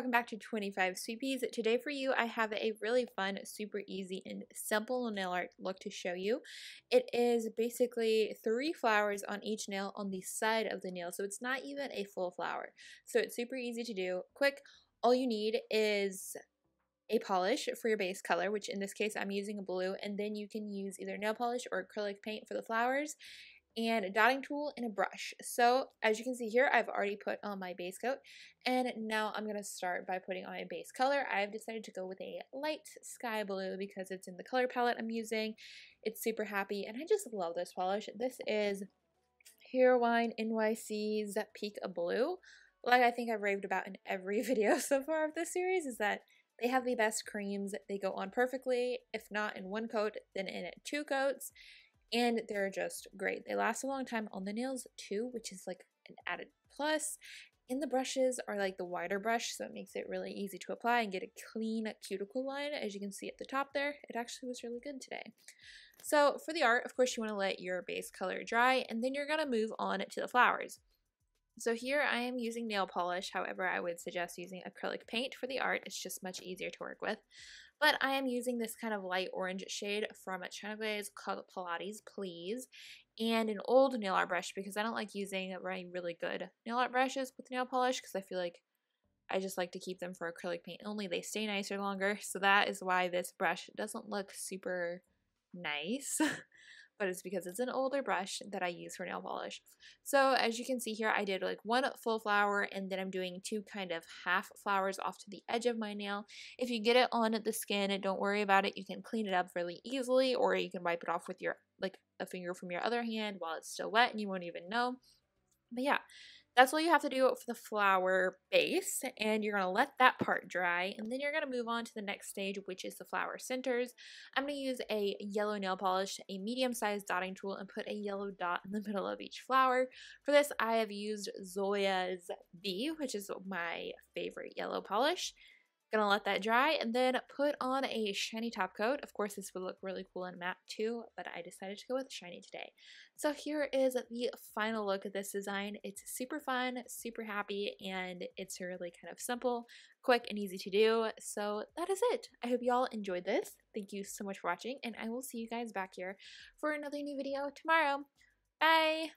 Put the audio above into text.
welcome back to 25 Sweet Peas. Today for you I have a really fun, super easy, and simple nail art look to show you. It is basically 3 flowers on each nail on the side of the nail, so it's not even a full flower. So it's super easy to do, quick. All you need is a polish for your base color, which in this case I'm using a blue, and then you can use either nail polish or acrylic paint for the flowers, and a dotting tool and a brush. So as you can see here, I've already put on my base coat, and now I'm going to start by putting on my base color. I've decided to go with a light sky blue because it's in the color palette I'm using. It's super happy, and I just love this polish. This is Heroine NYC's Peak Blue. Like I think I've raved about in every video so far of this series, is that they have the best creams. They go on perfectly, if not in one coat, then in 2 coats. And they're just great. They last a long time on the nails too, which is like an added plus. And the brushes are like the wider brush, so it makes it really easy to apply and get a clean cuticle line. As you can see at the top there, it actually was really good today. So for the art, of course, you want to let your base color dry, and then you're going to move on to the flowers. So here I am using nail polish. However, I would suggest using acrylic paint for the art. It's just much easier to work with. But I am using this kind of light orange shade from Glaze called Pilates, Please, and an old nail art brush because I don't like using really good nail art brushes with nail polish because I feel like I just like to keep them for acrylic paint only. They stay nicer longer, so that is why this brush doesn't look super nice. But it's because it's an older brush that I use for nail polish. So as you can see here, I did like 1 full flower, and then I'm doing 2 kind of half flowers off to the edge of my nail. If you get it on the skin, don't worry about it. You can clean it up really easily, or you can wipe it off with your a finger from your other hand while it's still wet and you won't even know. But yeah, that's all you have to do for the flower base, and you're going to let that part dry, and then you're going to move on to the next stage, which is the flower centers. I'm going to use a yellow nail polish, a medium-sized dotting tool, and put a yellow dot in the middle of each flower. For this, I have used Zoya's B, which is my favorite yellow polish. Gonna let that dry and then put on a shiny top coat. Of course, this would look really cool and matte too, but I decided to go with shiny today. So here is the final look of this design. It's super fun, super happy, and it's really kind of simple, quick, and easy to do. So that is it. I hope you all enjoyed this. Thank you so much for watching, and I will see you guys back here for another new video tomorrow. Bye!